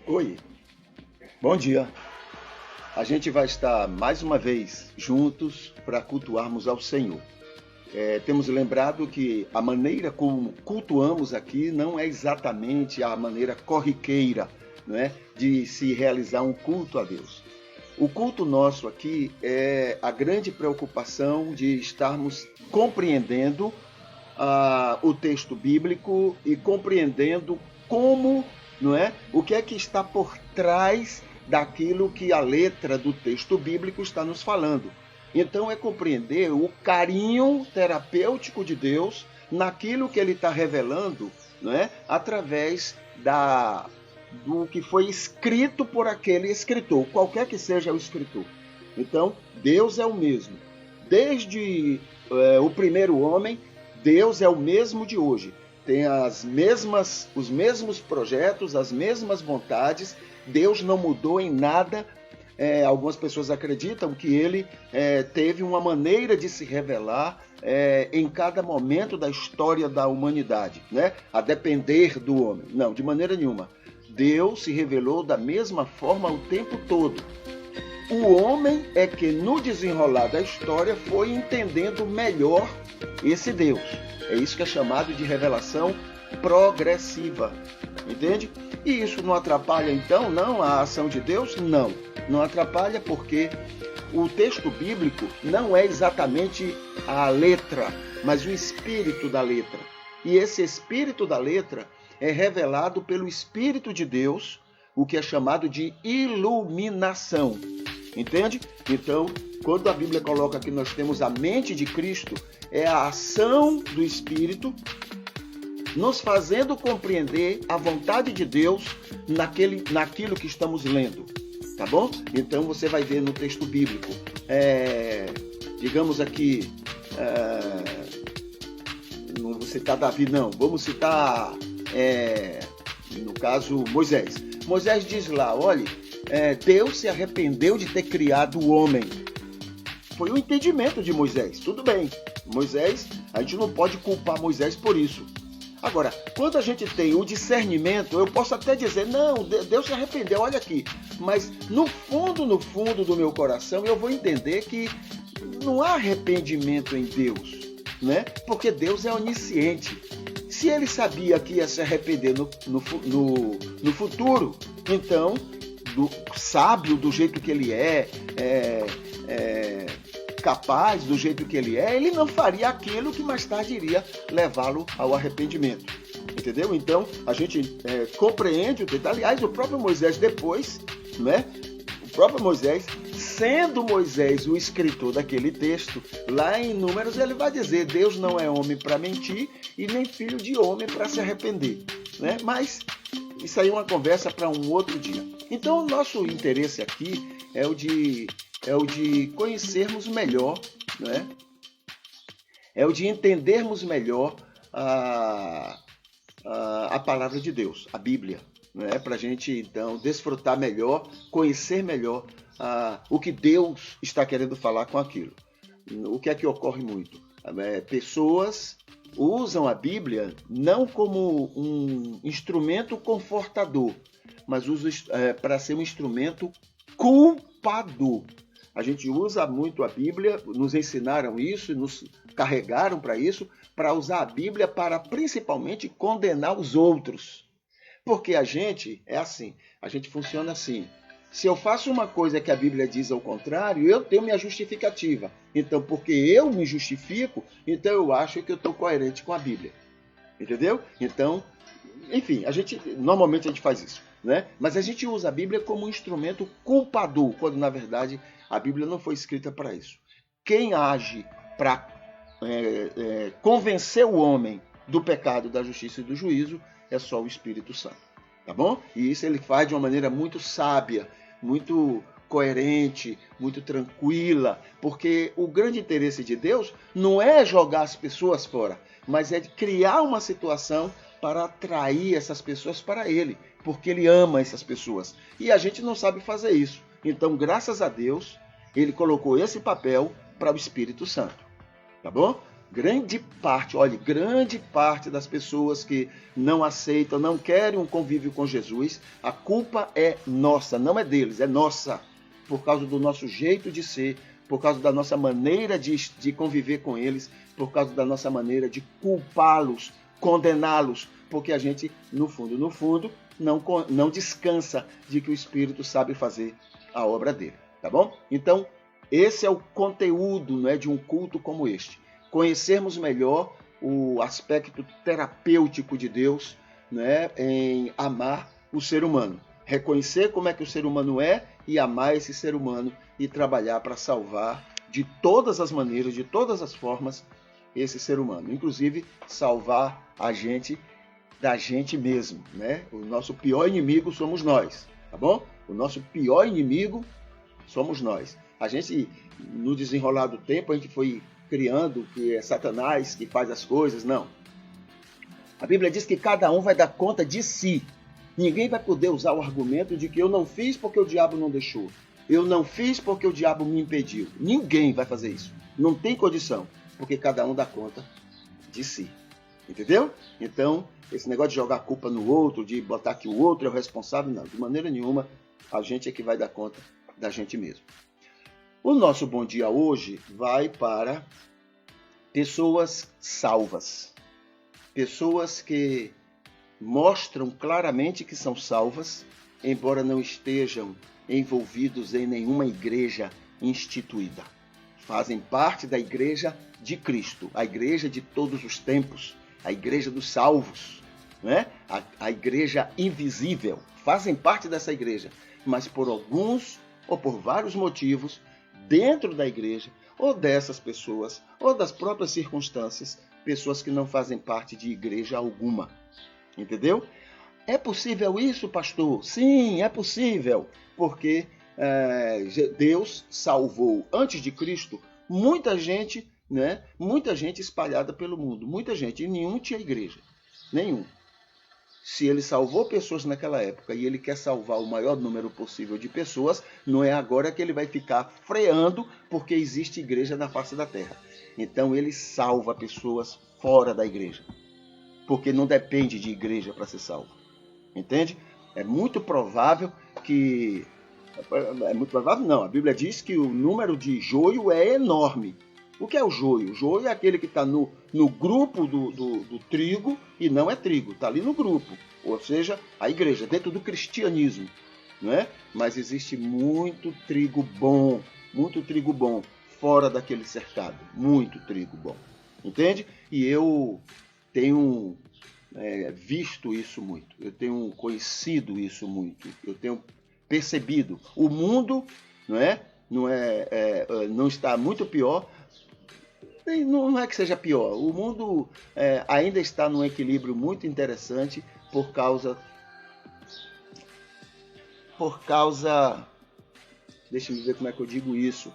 Oi, bom dia. A gente vai estar mais uma vez juntos para cultuarmos ao Senhor. Temos lembrado que a maneira como cultuamos aqui não é exatamente a maneira corriqueira, não é, de se realizar um culto a Deus. O culto nosso aqui é a grande preocupação de estarmos compreendendo o texto bíblico e compreendendo como, não é, o que é que está por trás daquilo que a letra do texto bíblico está nos falando. Então é compreender o carinho terapêutico de Deus naquilo que ele está revelando, não é, através do que foi escrito por aquele escritor, qualquer que seja o escritor. Então, Deus é o mesmo. Desde o primeiro homem, Deus é o mesmo de hoje. Tem os mesmos projetos, as mesmas vontades. Deus não mudou em nada. Algumas pessoas acreditam que ele teve uma maneira de se revelar em cada momento da história da humanidade, né? A depender do homem. Não, de maneira nenhuma. Deus se revelou da mesma forma o tempo todo. O homem é que, no desenrolar da história, foi entendendo melhor esse Deus. É isso que é chamado de revelação progressiva. Entende? E isso não atrapalha, então, não, a ação de Deus? Não. Não atrapalha porque o texto bíblico não é exatamente a letra, mas o espírito da letra. E esse espírito da letra é revelado pelo Espírito de Deus, o que é chamado de iluminação. Entende? Então, quando a Bíblia coloca que nós temos a mente de Cristo, é a ação do Espírito nos fazendo compreender a vontade de Deus naquilo que estamos lendo. Tá bom? Então você vai ver no texto bíblico, digamos aqui, não vou citar Davi não, vamos citar, no caso, Moisés. Moisés diz lá, olha, Deus se arrependeu de ter criado o homem. Foi o entendimento de Moisés, tudo bem. Moisés, a gente não pode culpar Moisés por isso. Agora, quando a gente tem o discernimento, eu posso até dizer, não, Deus se arrependeu, olha aqui. Mas no fundo do meu coração, eu vou entender que não há arrependimento em Deus, né? Porque Deus é onisciente. Se ele sabia que ia se arrepender no futuro, então, sábio do jeito que ele capaz do jeito que ele não faria aquilo que mais tarde iria levá-lo ao arrependimento. Entendeu? Então, a gente compreende o texto. Aliás, o próprio Moisés depois, né? O próprio Moisés, sendo Moisés o escritor daquele texto, lá em Números ele vai dizer, Deus não é homem para mentir e nem filho de homem para se arrepender, né? Mas isso aí é uma conversa para um outro dia. Então, o nosso interesse aqui é o de conhecermos melhor, né? É o de entendermos melhor a palavra de Deus, a Bíblia. né? Para a gente, então, desfrutar melhor, conhecer melhor o que Deus está querendo falar com aquilo. O que é que ocorre muito? Pessoas usam a Bíblia não como um instrumento confortador, mas usam para ser um instrumento culpador. A gente usa muito a Bíblia, nos ensinaram isso, nos carregaram para isso, para usar a Bíblia para principalmente condenar os outros. Porque a gente é assim, a gente funciona assim. Se eu faço uma coisa que a Bíblia diz ao contrário, eu tenho minha justificativa. Então, porque eu me justifico, então eu acho que eu estou coerente com a Bíblia. Entendeu? Então, enfim, normalmente a gente faz isso, né? Mas a gente usa a Bíblia como um instrumento culpador, quando na verdade a Bíblia não foi escrita para isso. Quem age para convencer o homem do pecado, da justiça e do juízo é só o Espírito Santo, tá bom? E isso ele faz de uma maneira muito sábia, muito coerente, muito tranquila, porque o grande interesse de Deus não é jogar as pessoas fora, mas é de criar uma situação para atrair essas pessoas para Ele, porque Ele ama essas pessoas. E a gente não sabe fazer isso. Então, graças a Deus, Ele colocou esse papel para o Espírito Santo. Tá bom? Grande parte das pessoas que não aceitam, não querem um convívio com Jesus, a culpa é nossa, não é deles, é nossa. Por causa do nosso jeito de ser, por causa da nossa maneira de conviver com eles, por causa da nossa maneira de culpá-los, condená-los, porque a gente, no fundo, não descansa de que o Espírito sabe fazer a obra dele, tá bom? Então, esse é o conteúdo, né, de um culto como este. Conhecermos melhor o aspecto terapêutico de Deus, né, em amar o ser humano. Reconhecer como é que o ser humano é e amar esse ser humano e trabalhar para salvar de todas as maneiras, de todas as formas, esse ser humano. Inclusive, salvar a gente da gente mesmo, né? O nosso pior inimigo somos nós, tá bom? O nosso pior inimigo somos nós. A gente, no desenrolar do tempo, a gente foi criando que é Satanás que faz as coisas. Não. A Bíblia diz que cada um vai dar conta de si. Ninguém vai poder usar o argumento de que eu não fiz porque o diabo não deixou. Eu não fiz porque o diabo me impediu. Ninguém vai fazer isso. Não tem condição, porque cada um dá conta de si. Entendeu? Então, esse negócio de jogar a culpa no outro, de botar que o outro é o responsável, não. De maneira nenhuma, a gente é que vai dar conta da gente mesmo. O nosso bom dia hoje vai para pessoas salvas. Pessoas que mostram claramente que são salvas, embora não estejam envolvidos em nenhuma igreja instituída. Fazem parte da igreja de Cristo, a igreja de todos os tempos, a igreja dos salvos, né? A igreja invisível. Fazem parte dessa igreja, mas por alguns ou por vários motivos, dentro da igreja, ou dessas pessoas, ou das próprias circunstâncias, pessoas que não fazem parte de igreja alguma. Entendeu? É possível isso, pastor? Sim, é possível, porque Deus salvou, antes de Cristo, muita gente, né? Muita gente espalhada pelo mundo, muita gente, e nenhum tinha igreja, nenhum. Se ele salvou pessoas naquela época e ele quer salvar o maior número possível de pessoas, não é agora que ele vai ficar freando porque existe igreja na face da terra. Então ele salva pessoas fora da igreja, porque não depende de igreja para ser salvo. Entende? É muito provável que... É muito provável não, a Bíblia diz que o número de joio é enorme. O que é o joio? O joio é aquele que está no grupo do trigo e não é trigo, está ali no grupo, ou seja, a igreja, dentro do cristianismo, né? Mas existe muito trigo bom fora daquele cercado, muito trigo bom, entende? E eu tenho visto isso muito, eu tenho conhecido isso muito, eu tenho percebido. O mundo não está muito pior. Não é que seja pior, o mundo ainda está num equilíbrio muito interessante por causa, deixa eu ver como é que eu digo isso,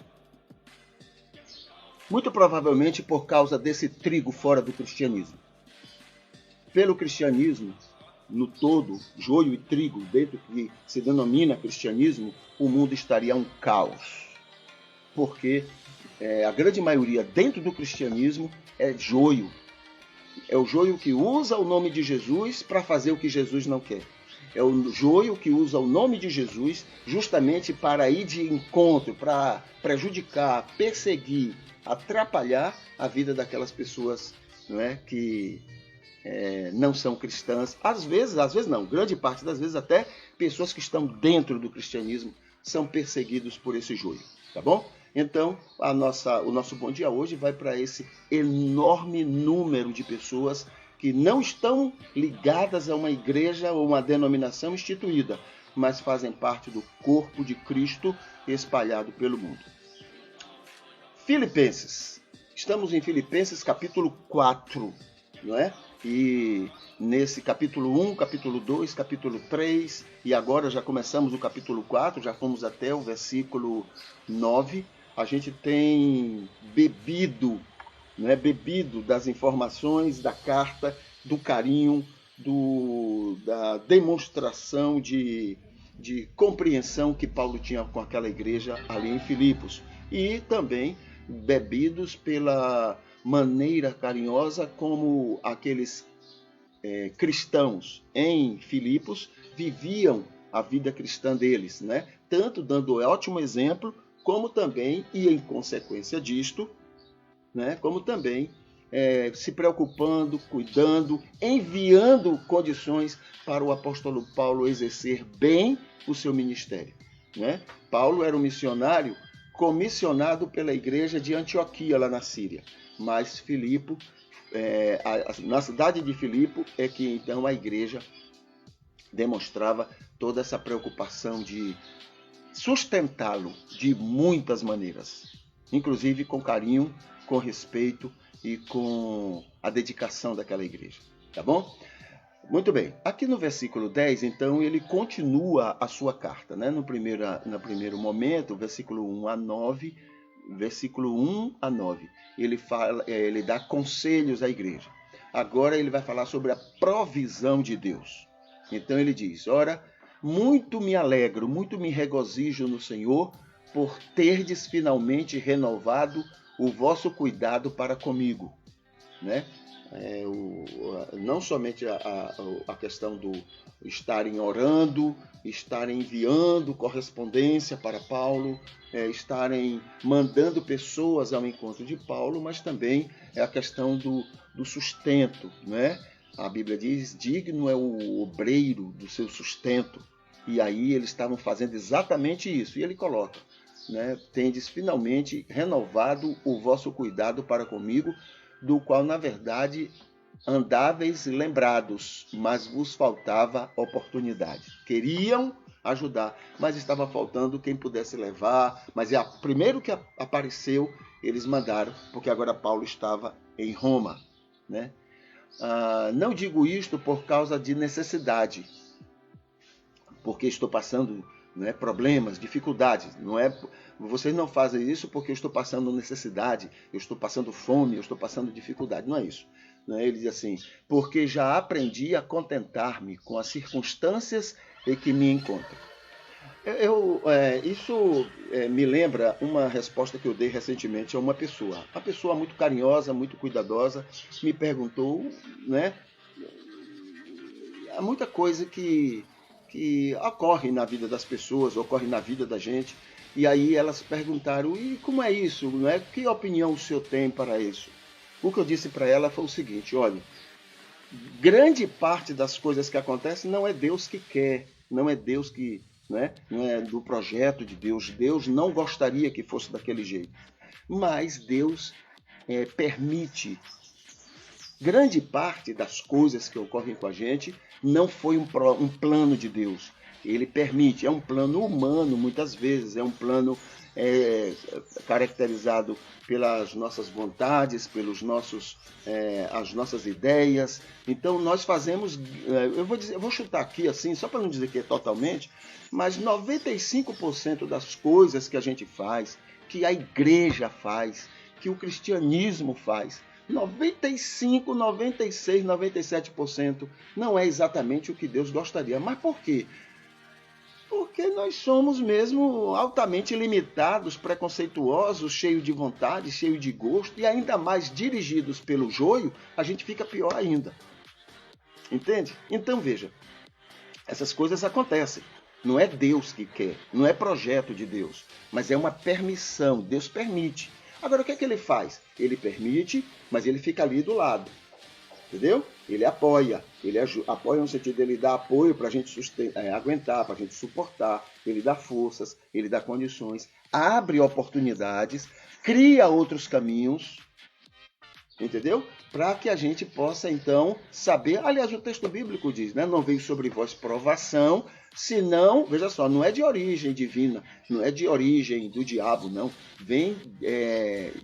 muito provavelmente por causa desse trigo fora do cristianismo. Pelo cristianismo, no todo, joio e trigo, dentro do que se denomina cristianismo, o mundo estaria um caos. Porque a grande maioria dentro do cristianismo é joio. É o joio que usa o nome de Jesus para fazer o que Jesus não quer. É o joio que usa o nome de Jesus justamente para ir de encontro, para prejudicar, perseguir, atrapalhar a vida daquelas pessoas, não é, que não são cristãs. Às vezes não, grande parte das vezes até pessoas que estão dentro do cristianismo são perseguidos por esse joio, tá bom? Então, o nosso bom dia hoje vai para esse enorme número de pessoas que não estão ligadas a uma igreja ou uma denominação instituída, mas fazem parte do corpo de Cristo espalhado pelo mundo. Filipenses. Estamos em Filipenses capítulo 4, não é? E nesse capítulo 1, capítulo 2, capítulo 3, e agora já começamos o capítulo 4, já fomos até o versículo 9, a gente tem bebido das informações, da carta, do carinho, da demonstração de compreensão que Paulo tinha com aquela igreja ali em Filipos. E também bebidos pela maneira carinhosa como aqueles cristãos em Filipos viviam a vida cristã deles, né? Tanto dando ótimo exemplo, como também, e em consequência disto, né? Como também se preocupando, cuidando, enviando condições para o apóstolo Paulo exercer bem o seu ministério, né? Paulo era um missionário comissionado pela igreja de Antioquia, lá na Síria. Mas Filipo, na cidade de Filipo, é que então a igreja demonstrava toda essa preocupação de sustentá-lo de muitas maneiras, inclusive com carinho, com respeito e com a dedicação daquela igreja. Tá bom? Muito bem. Aqui no versículo 10, então, ele continua a sua carta, né? No primeiro momento, versículo 1 a 9, ele dá conselhos à igreja. Agora ele vai falar sobre a provisão de Deus. Então ele diz: ora, muito me alegro, muito me regozijo no Senhor, por terdes finalmente renovado o vosso cuidado para comigo, né? Não somente a questão do estarem orando, estarem enviando correspondência para Paulo, estarem mandando pessoas ao encontro de Paulo, mas também a questão do sustento, né? A Bíblia diz: digno é o obreiro do seu sustento. E aí eles estavam fazendo exatamente isso. E ele coloca, né? Tendes finalmente renovado o vosso cuidado para comigo, do qual, na verdade, andáveis lembrados, mas vos faltava oportunidade. Queriam ajudar, mas estava faltando quem pudesse levar. Mas primeiro que apareceu, eles mandaram, porque agora Paulo estava em Roma, né? Não digo isto por causa de necessidade, porque estou passando, né, problemas, dificuldades. Vocês não fazem isso porque eu estou passando necessidade, eu estou passando fome, eu estou passando dificuldade. Não é isso. Ele diz assim: porque já aprendi a contentar-me com as circunstâncias em que me encontro. Isso me lembra uma resposta que eu dei recentemente a uma pessoa. A pessoa muito carinhosa, muito cuidadosa, me perguntou, né? Há muita coisa que ocorre na vida das pessoas, ocorre na vida da gente. E aí elas perguntaram: e como é isso? Né? Que opinião o senhor tem para isso? O que eu disse para ela foi o seguinte: olha, grande parte das coisas que acontecem não é Deus que quer, não é Deus que, né? Não é do projeto de Deus. Deus não gostaria que fosse daquele jeito. Mas Deus permite. Grande parte das coisas que ocorrem com a gente não foi um plano de Deus. Ele permite, é um plano humano muitas vezes, é um plano caracterizado pelas nossas vontades, as nossas ideias. Então nós fazemos, eu vou chutar aqui assim, só para não dizer que é totalmente, mas 95% das coisas que a gente faz, que a igreja faz, que o cristianismo faz, 95, 96, 97% não é exatamente o que Deus gostaria. Mas por quê? Porque nós somos mesmo altamente limitados, preconceituosos, cheios de vontade, cheios de gosto, e ainda mais dirigidos pelo joio, a gente fica pior ainda. Entende? Então veja, essas coisas acontecem. Não é Deus que quer, não é projeto de Deus, mas é uma permissão. Deus permite. Agora o que é que ele faz? Ele permite, mas ele fica ali do lado. Entendeu? Ele apoia. Ele apoia no sentido de ele dar apoio para a gente aguentar, para a gente suportar. Ele dá forças, ele dá condições, abre oportunidades, cria outros caminhos. Entendeu? Para que a gente possa, então, saber. Aliás, o texto bíblico diz, né? Não veio sobre vós provação, senão, veja só, não é de origem divina, não é de origem do diabo, não. Vem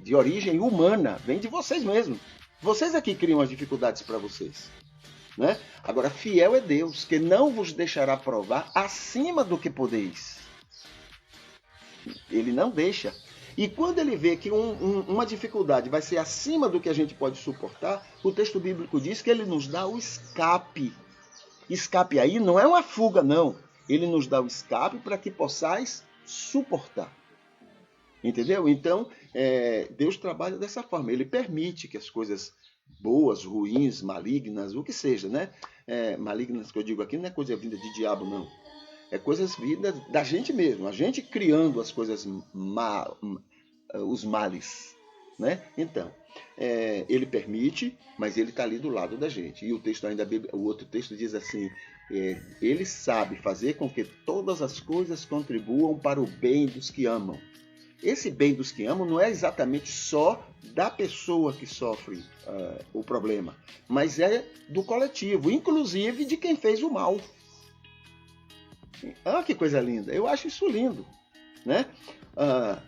de origem humana, vem de vocês mesmos. Vocês aqui criam as dificuldades para vocês. Né? Agora, fiel é Deus, que não vos deixará provar acima do que podeis. Ele não deixa. E quando ele vê que uma dificuldade vai ser acima do que a gente pode suportar, o texto bíblico diz que ele nos dá o escape. Escape aí não é uma fuga, não. Ele nos dá o escape para que possais suportar. Entendeu? Então, Deus trabalha dessa forma. Ele permite que as coisas boas, ruins, malignas, o que seja, né? Malignas que eu digo aqui não é coisa vinda de diabo, não. É coisas vindas da gente mesmo. A gente criando as coisas os males, né? Então, ele permite, mas ele está ali do lado da gente. E o texto o outro texto diz assim, ele sabe fazer com que todas as coisas contribuam para o bem dos que amam. Esse bem dos que amam não é exatamente só da pessoa que sofre o problema, mas é do coletivo, inclusive de quem fez o mal. Ah, que coisa linda! Eu acho isso lindo, né?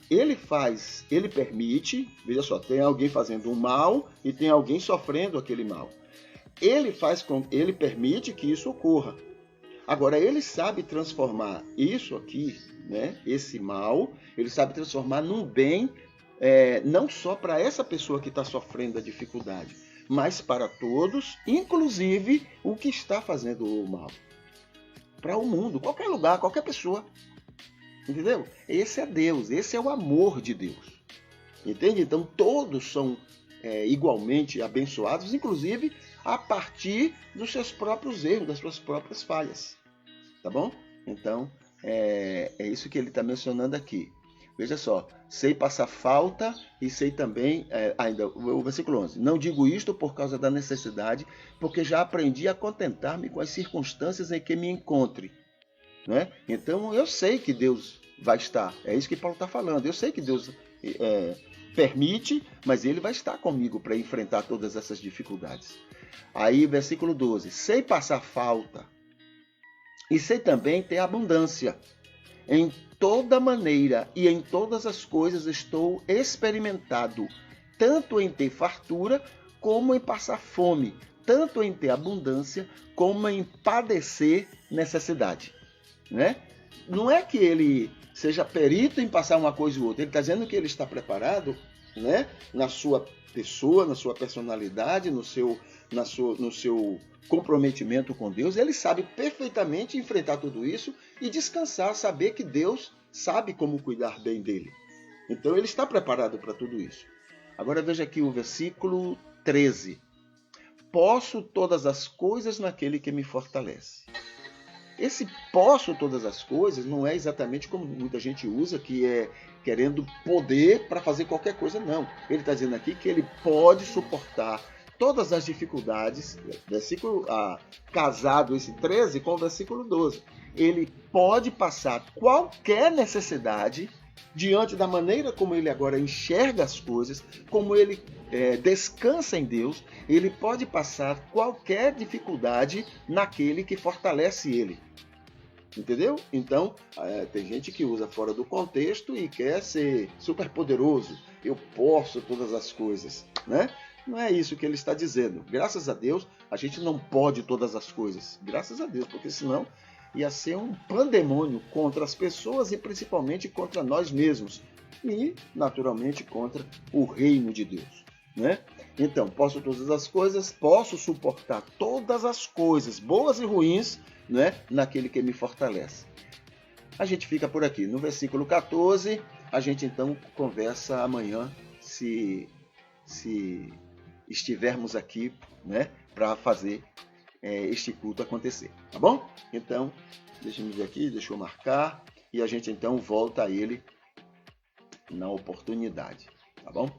Ele permite, veja só, tem alguém fazendo um mal e tem alguém sofrendo aquele mal. Ele permite que isso ocorra. Agora, ele sabe transformar isso aqui, né, esse mal, ele sabe transformar num bem, não só para essa pessoa que está sofrendo a dificuldade, mas para todos, inclusive o que está fazendo o mal. Para o mundo, qualquer lugar, qualquer pessoa. Entendeu? Esse é Deus, esse é o amor de Deus. Entende? Então, todos são igualmente abençoados, inclusive a partir dos seus próprios erros, das suas próprias falhas. Tá bom? Então, é isso que ele está mencionando aqui. Veja só, sei passar falta e sei também, ainda o versículo 11, não digo isto por causa da necessidade, porque já aprendi a contentar-me com as circunstâncias em que me encontre. Né? Então, eu sei que Deus vai estar, é isso que Paulo está falando, eu sei que Deus permite, mas ele vai estar comigo para enfrentar todas essas dificuldades. Aí, versículo 12, sei passar falta e sei também ter abundância. Em toda maneira e em todas as coisas estou experimentado, tanto em ter fartura como em passar fome, tanto em ter abundância como em padecer necessidade. Né? Não é que ele seja perito em passar uma coisa ou outra, ele está dizendo que ele está preparado, né, na sua pessoa, na sua personalidade, no seu comprometimento com Deus. Ele sabe perfeitamente enfrentar tudo isso e descansar, saber que Deus sabe como cuidar bem dele. Então ele está preparado para tudo isso. Agora veja aqui o versículo 13. Posso todas as coisas naquele que me fortalece. Esse posso todas as coisas não é exatamente como muita gente usa, que é querendo poder para fazer qualquer coisa, não. Ele está dizendo aqui que ele pode suportar todas as dificuldades, versículo casado esse 13 com o versículo 12. Ele pode passar qualquer necessidade diante da maneira como ele agora enxerga as coisas, como ele descansa em Deus. Ele pode passar qualquer dificuldade naquele que fortalece ele. Entendeu? Então, tem gente que usa fora do contexto e quer ser super poderoso. Eu posso todas as coisas, né? Não é isso que ele está dizendo. Graças a Deus, a gente não pode todas as coisas. Graças a Deus, porque senão ia ser um pandemônio contra as pessoas e principalmente contra nós mesmos. E, naturalmente, contra o reino de Deus. Né? Então, posso todas as coisas, posso suportar todas as coisas, boas e ruins, né, naquele que me fortalece. A gente fica por aqui. No versículo 14, a gente então conversa amanhã, se estivermos aqui, né, para fazer este culto acontecer, tá bom? Então, deixa eu ver aqui, deixa eu marcar, e a gente então volta a ele na oportunidade, tá bom?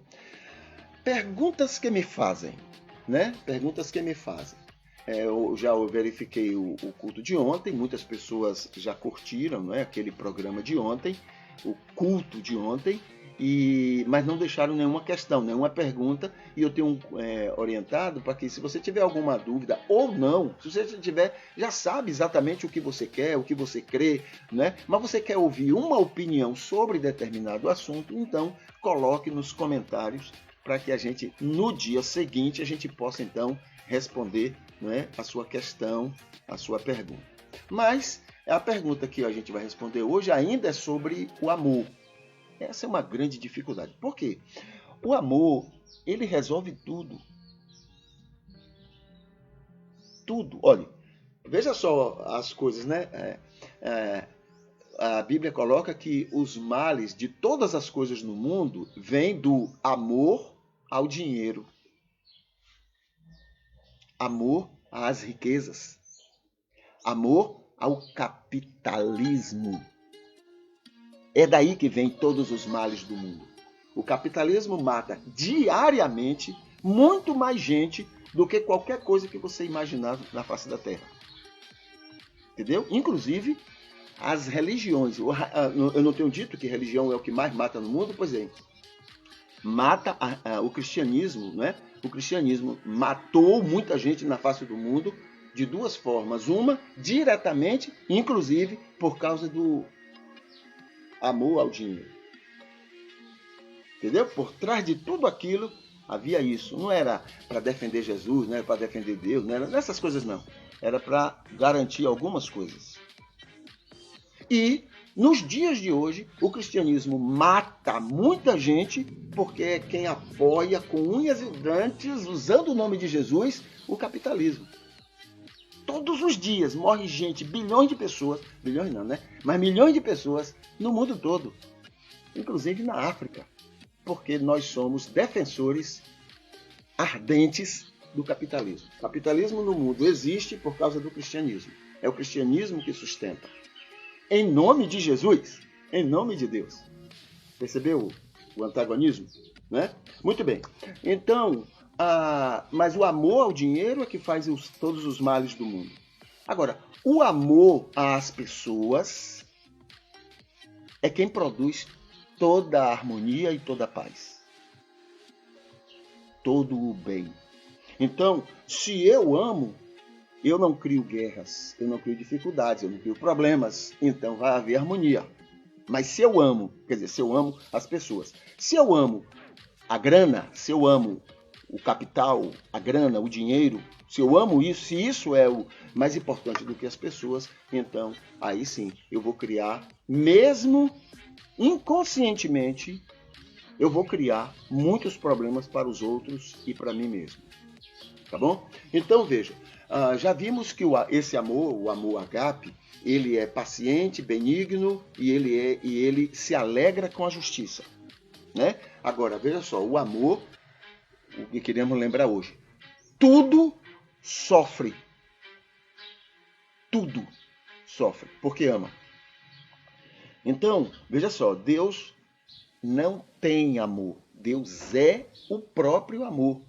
Perguntas que me fazem, né? Perguntas que me fazem. Eu já verifiquei o culto de ontem, muitas pessoas já curtiram, né, aquele programa de ontem, o culto de ontem, mas não deixaram nenhuma questão, nenhuma pergunta, e eu tenho orientado para que, se você tiver alguma dúvida ou não, se você tiver, já sabe exatamente o que você quer, o que você crê, né? Mas você quer ouvir uma opinião sobre determinado assunto, então coloque nos comentários para que a gente, no dia seguinte, a gente possa então responder, né, a sua questão, a sua pergunta. Mas a pergunta que a gente vai responder hoje ainda é sobre o amor. Essa é uma grande dificuldade. Por quê? O amor, ele resolve tudo. Tudo. Olha, veja só as coisas, né? A Bíblia coloca que os males de todas as coisas no mundo vêm do amor ao dinheiro. Amor às riquezas. Amor ao capitalismo. É daí que vem todos os males do mundo. O capitalismo mata diariamente muito mais gente do que qualquer coisa que você imaginar na face da Terra. Entendeu? Inclusive as religiões. Eu não tenho dito que religião é o que mais mata no mundo? Pois é. Mata o cristianismo, né? O cristianismo matou muita gente na face do mundo de duas formas. Uma, diretamente, inclusive, por causa do amor ao dinheiro. Entendeu? Por trás de tudo aquilo havia isso. Não era para defender Jesus, não era para defender Deus, não era nessas coisas não. Era para garantir algumas coisas. E nos dias de hoje, o cristianismo mata muita gente porque é quem apoia com unhas e dentes, usando o nome de Jesus, o capitalismo. Todos os dias morre gente, bilhões de pessoas, bilhões não, né? Mas milhões de pessoas no mundo todo, inclusive na África, porque nós somos defensores ardentes do capitalismo. O capitalismo no mundo existe por causa do cristianismo. É o cristianismo que sustenta. Em nome de Jesus, em nome de Deus. Percebeu o antagonismo? Né? Muito bem. Então, mas o amor ao dinheiro é que faz todos os males do mundo. Agora, o amor às pessoas é quem produz toda a harmonia e toda a paz. Todo o bem. Então, se eu amo, eu não crio guerras, eu não crio dificuldades, eu não crio problemas, então vai haver harmonia. Mas se eu amo, quer dizer, se eu amo as pessoas, se eu amo a grana, se eu amo o capital, a grana, o dinheiro, se eu amo isso, se isso é o mais importante do que as pessoas, então aí sim eu vou criar, mesmo inconscientemente, eu vou criar muitos problemas para os outros e para mim mesmo. Tá bom? Então veja, já vimos que esse amor, o amor agape, ele é paciente, benigno e ele se alegra com a justiça. Né? Agora, veja só, o amor, o que queremos lembrar hoje, tudo sofre. Tudo sofre, porque ama. Então, veja só, Deus não tem amor. Deus é o próprio amor.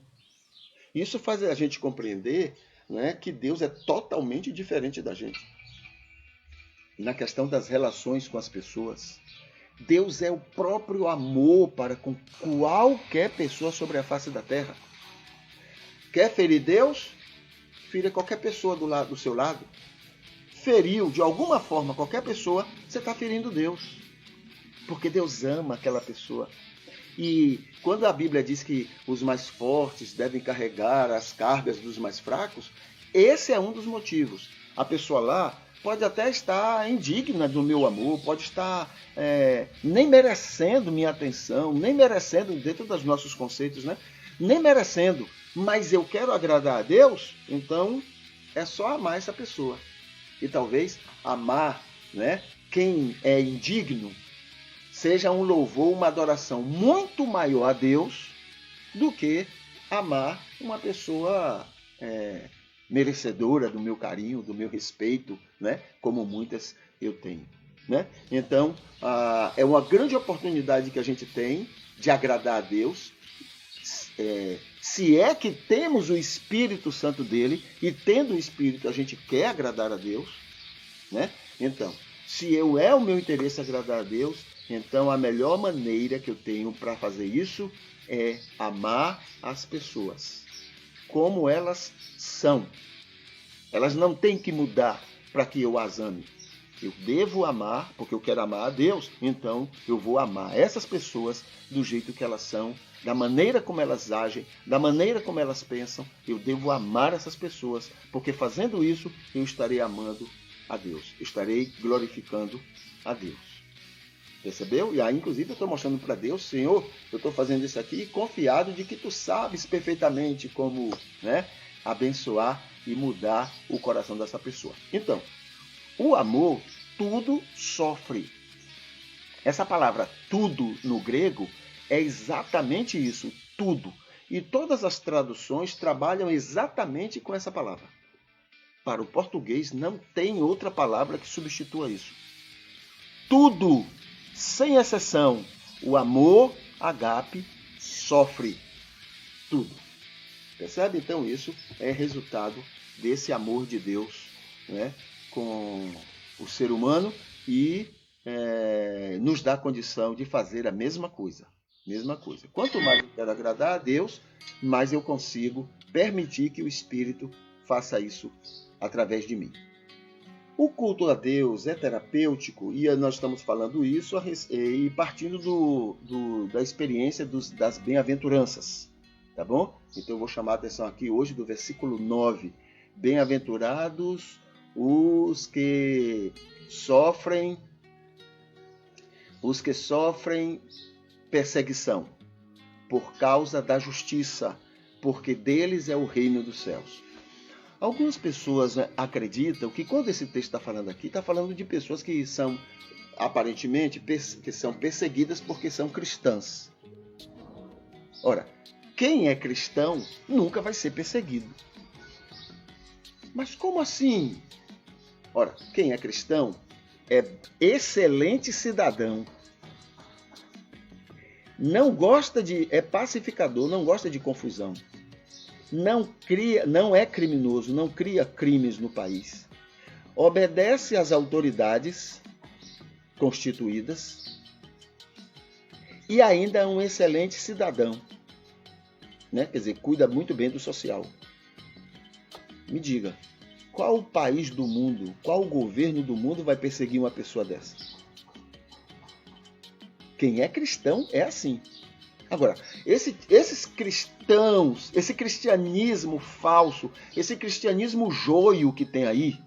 Isso faz a gente compreender, né, que Deus é totalmente diferente da gente. Na questão das relações com as pessoas. Deus é o próprio amor para com qualquer pessoa sobre a face da terra. Quer ferir Deus? Fira qualquer pessoa do seu lado. Feriu de alguma forma qualquer pessoa, você está ferindo Deus. Porque Deus ama aquela pessoa. E quando a Bíblia diz que os mais fortes devem carregar as cargas dos mais fracos, esse é um dos motivos. A pessoa lá pode até estar indigna do meu amor, pode estar nem merecendo minha atenção, nem merecendo dentro dos nossos conceitos, né? nem merecendo, mas eu quero agradar a Deus, então é só amar essa pessoa. E talvez amar, né, quem é indigno seja um louvor, uma adoração muito maior a Deus do que amar uma pessoa merecedora do meu carinho, do meu respeito, né, como muitas eu tenho. Né? Então, é uma grande oportunidade que a gente tem de agradar a Deus, se é que temos o Espírito Santo dele, e tendo o Espírito a gente quer agradar a Deus, né? Então, se é o meu interesse agradar a Deus, então a melhor maneira que eu tenho para fazer isso é amar as pessoas como elas são. Elas não têm que mudar para que eu as ame. Eu devo amar, porque eu quero amar a Deus, então eu vou amar essas pessoas do jeito que elas são, da maneira como elas agem, da maneira como elas pensam. Eu devo amar essas pessoas, porque fazendo isso eu estarei amando a Deus, estarei glorificando a Deus. Percebeu? E aí, inclusive, eu estou mostrando para Deus, Senhor, eu estou fazendo isso aqui confiado de que Tu sabes perfeitamente como, né, abençoar e mudar o coração dessa pessoa. Então, o amor tudo sofre. Essa palavra tudo no grego é exatamente isso, tudo. E todas as traduções trabalham exatamente com essa palavra. Para o português não tem outra palavra que substitua isso. Tudo, sem exceção, o amor, ágape, sofre. Tudo. Percebe? Então isso é resultado desse amor de Deus, né, com o ser humano e nos dá a condição de fazer a mesma coisa. Mesma coisa. Quanto mais eu quero agradar a Deus, mais eu consigo permitir que o Espírito faça isso através de mim. O culto a Deus é terapêutico e nós estamos falando isso e partindo da experiência das bem-aventuranças. Tá bom? Então eu vou chamar a atenção aqui hoje do versículo 9. Bem-aventurados os que sofrem perseguição por causa da justiça, porque deles é o reino dos céus. Algumas pessoas acreditam que quando esse texto está falando aqui, está falando de pessoas que são, aparentemente, que são perseguidas porque são cristãs. Ora, quem é cristão nunca vai ser perseguido. Mas como assim? Ora, quem é cristão é excelente cidadão. É pacificador, não gosta de confusão. Não é criminoso, não cria crimes no país. Obedece às autoridades constituídas e ainda é um excelente cidadão, né? Quer dizer, cuida muito bem do social. Me diga, qual país do mundo, qual governo do mundo vai perseguir uma pessoa dessa? Quem é cristão é assim. Agora, esses cristãos, esse cristianismo falso, esse cristianismo joio que tem aí,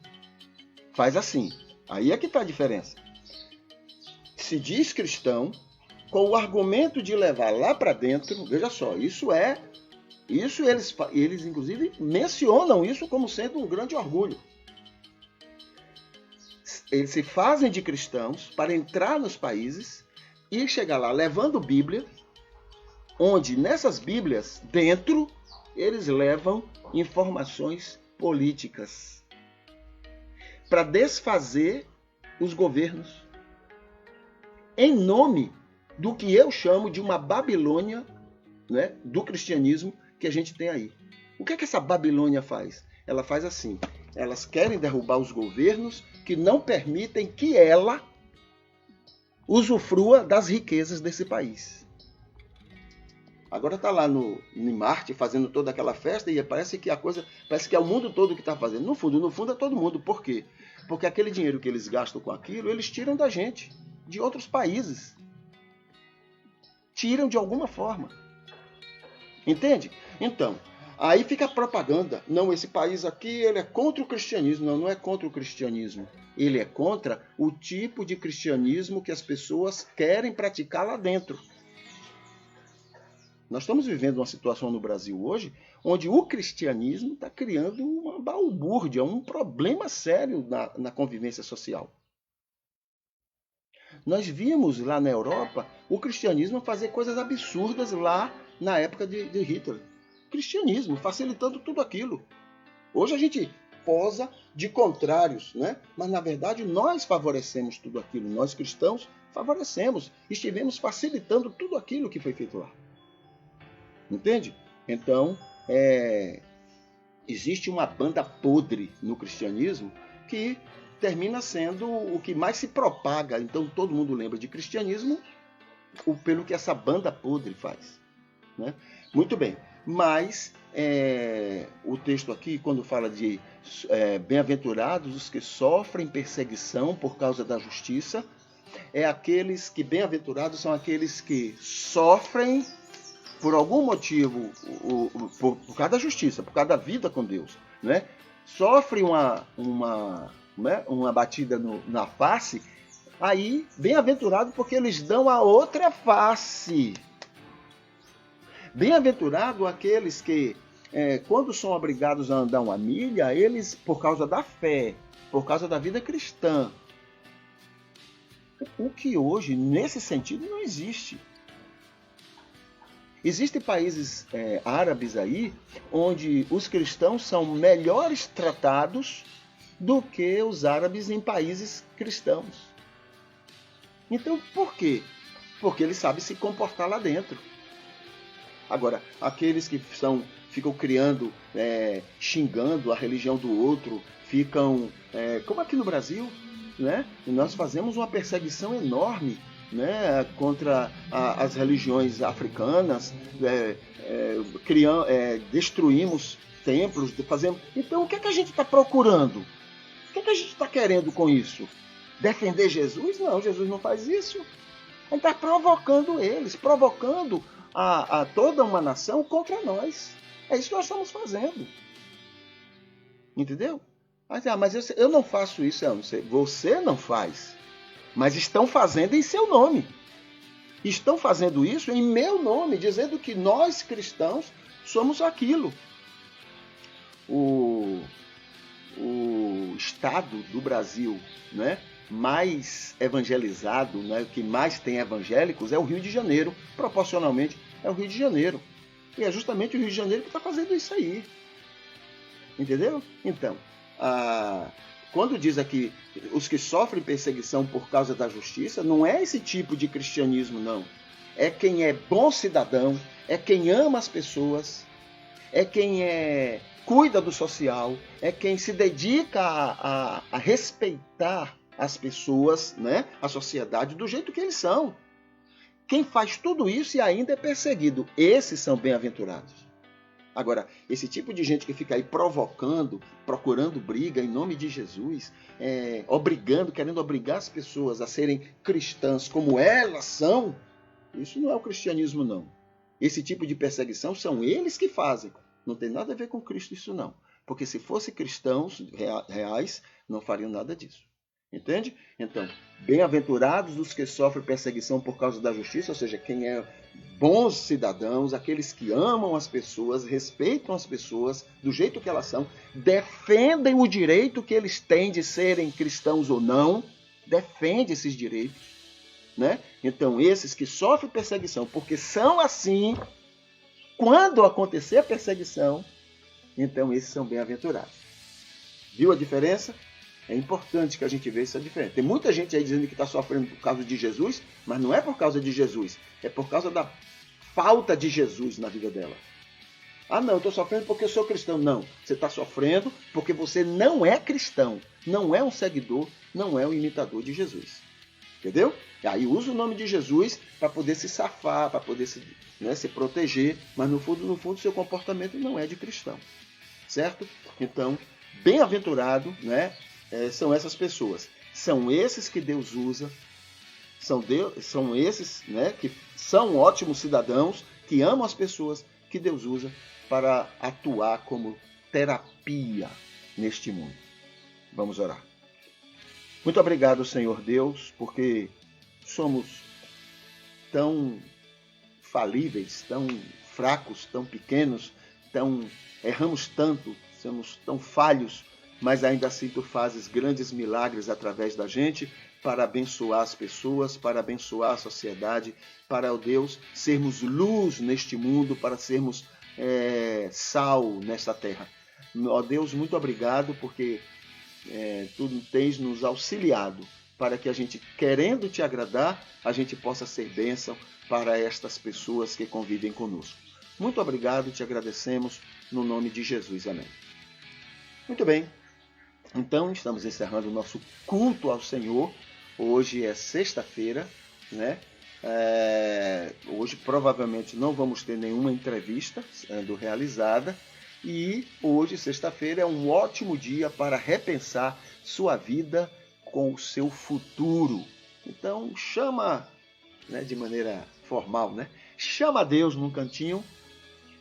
faz assim. Aí é que está a diferença. Se diz cristão, com o argumento de levar lá para dentro, veja só, isso eles inclusive mencionam isso como sendo um grande orgulho. Eles se fazem de cristãos para entrar nos países e chegar lá levando Bíblia, onde nessas Bíblias, dentro, eles levam informações políticas para desfazer os governos, em nome do que eu chamo de uma Babilônia, né, do cristianismo que a gente tem aí. O que é que essa Babilônia faz? Ela faz assim, elas querem derrubar os governos que não permitem que ela usufrua das riquezas desse país. Agora está lá em Marte fazendo toda aquela festa e parece que é o mundo todo que está fazendo. No fundo é todo mundo. Por quê? Porque aquele dinheiro que eles gastam com aquilo, eles tiram da gente, de outros países. Tiram de alguma forma. Entende? Então, aí fica a propaganda. Não, esse país aqui ele é contra o cristianismo. Não é contra o cristianismo. Ele é contra o tipo de cristianismo que as pessoas querem praticar lá dentro. Nós estamos vivendo uma situação no Brasil hoje onde o cristianismo está criando uma balbúrdia, um problema sério na convivência social. Nós vimos lá na Europa o cristianismo fazer coisas absurdas lá na época de Hitler. Cristianismo facilitando tudo aquilo. Hoje a gente posa de contrários, né? Mas na verdade nós favorecemos tudo aquilo. Nós cristãos favorecemos. Estivemos facilitando tudo aquilo que foi feito lá. Entende? Então, existe uma banda podre no cristianismo que termina sendo o que mais se propaga. Então todo mundo lembra de cristianismo pelo que essa banda podre faz, né? Muito bem, mas o texto aqui, quando fala de bem-aventurados os que sofrem perseguição por causa da justiça, bem-aventurados são aqueles que sofrem por algum motivo, por causa da justiça, por causa da vida com Deus, né? Sofre uma batida na face, aí, bem-aventurado porque eles dão a outra face. Bem-aventurado aqueles que, quando são obrigados a andar uma milha, eles, por causa da fé, por causa da vida cristã, o que hoje, nesse sentido, não existe. Existem países árabes aí, onde os cristãos são melhores tratados do que os árabes em países cristãos. Então, por quê? Porque eles sabem se comportar lá dentro. Agora, aqueles que ficam criando, xingando a religião do outro, ficam, como aqui no Brasil, né? Nós fazemos uma perseguição enorme, né, contra as religiões africanas, destruímos templos, fazemos. Então, o que é que a gente está procurando? O que é que a gente está querendo com isso? Defender Jesus? Não, Jesus não faz isso. A gente está provocando eles, provocando a toda uma nação contra nós. É isso que nós estamos fazendo. Entendeu? Mas eu não faço isso. Eu não sei. Você não faz. Mas estão fazendo em seu nome. Estão fazendo isso em meu nome, dizendo que nós cristãos somos aquilo. O estado do Brasil, né, mais evangelizado, né, que mais tem evangélicos, é o Rio de Janeiro. Proporcionalmente, é o Rio de Janeiro. E é justamente o Rio de Janeiro que está fazendo isso aí. Entendeu? Então, quando diz aqui os que sofrem perseguição por causa da justiça, não é esse tipo de cristianismo, não. É quem é bom cidadão, é quem ama as pessoas, é quem cuida do social, é quem se dedica a respeitar as pessoas, né, a sociedade, do jeito que eles são. Quem faz tudo isso e ainda é perseguido, esses são bem-aventurados. Agora, esse tipo de gente que fica aí provocando, procurando briga em nome de Jesus, querendo obrigar as pessoas a serem cristãs como elas são, isso não é o cristianismo, não. Esse tipo de perseguição são eles que fazem. Não tem nada a ver com Cristo isso, não. Porque se fossem cristãos reais, não fariam nada disso. Entende? Então, bem-aventurados os que sofrem perseguição por causa da justiça, ou seja, quem é bons cidadãos, aqueles que amam as pessoas, respeitam as pessoas do jeito que elas são, defendem o direito que eles têm de serem cristãos ou não, defendem esses direitos, né? Então, esses que sofrem perseguição porque são assim, quando acontecer a perseguição, então esses são bem-aventurados. Viu a diferença? É importante que a gente veja essa diferença. Tem muita gente aí dizendo que está sofrendo por causa de Jesus, mas não é por causa de Jesus. É por causa da falta de Jesus na vida dela. Ah, não, eu estou sofrendo porque eu sou cristão. Não, você está sofrendo porque você não é cristão. Não é um seguidor, não é um imitador de Jesus. Entendeu? E aí usa o nome de Jesus para poder se safar, para poder se proteger, mas no fundo, seu comportamento não é de cristão. Certo? Então, bem-aventurado, né? São essas pessoas. São esses que Deus usa, são esses, né, que são ótimos cidadãos, que amam as pessoas, que Deus usa para atuar como terapia neste mundo. Vamos orar. Muito obrigado, Senhor Deus, porque somos tão falíveis, tão fracos, tão pequenos, erramos tanto, somos tão falhos, mas ainda assim tu fazes grandes milagres através da gente para abençoar as pessoas, para abençoar a sociedade, para, ó Deus, sermos luz neste mundo, para sermos sal nesta terra. Ó Deus, muito obrigado porque tu tens nos auxiliado para que a gente, querendo te agradar, a gente possa ser bênção para estas pessoas que convivem conosco. Muito obrigado, te agradecemos no nome de Jesus. Amém. Muito bem. Então, estamos encerrando o nosso culto ao Senhor. Hoje é sexta-feira, né? Hoje provavelmente não vamos ter nenhuma entrevista sendo realizada. E hoje, sexta-feira, é um ótimo dia para repensar sua vida com o seu futuro. Então, chama, né, de maneira formal, né? Chama Deus num cantinho,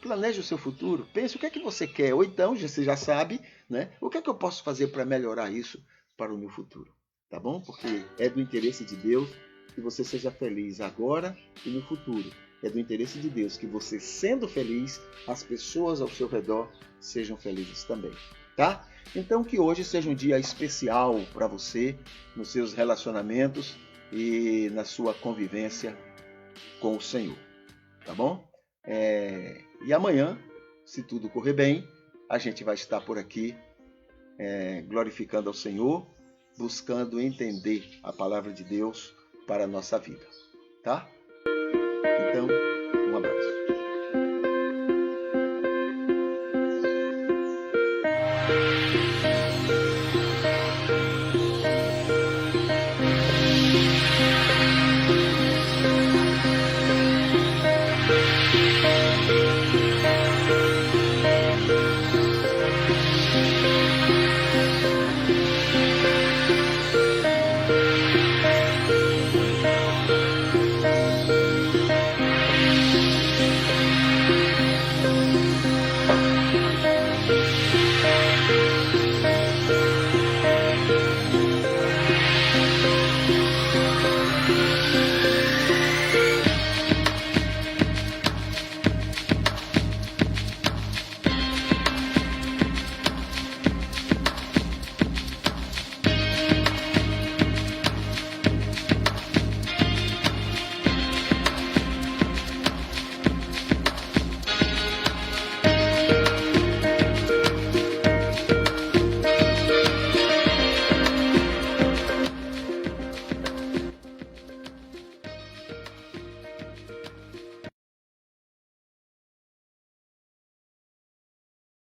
planeje o seu futuro, pense o que é que você quer, ou então, você já sabe, né? O que é que eu posso fazer para melhorar isso para o meu futuro, tá bom? Porque é do interesse de Deus que você seja feliz agora e no futuro. É do interesse de Deus que você, sendo feliz, as pessoas ao seu redor sejam felizes também, tá? Então que hoje seja um dia especial para você, nos seus relacionamentos e na sua convivência com o Senhor, tá bom? E amanhã, se tudo correr bem, a gente vai estar por aqui glorificando ao Senhor, buscando entender a palavra de Deus para a nossa vida, tá? Então,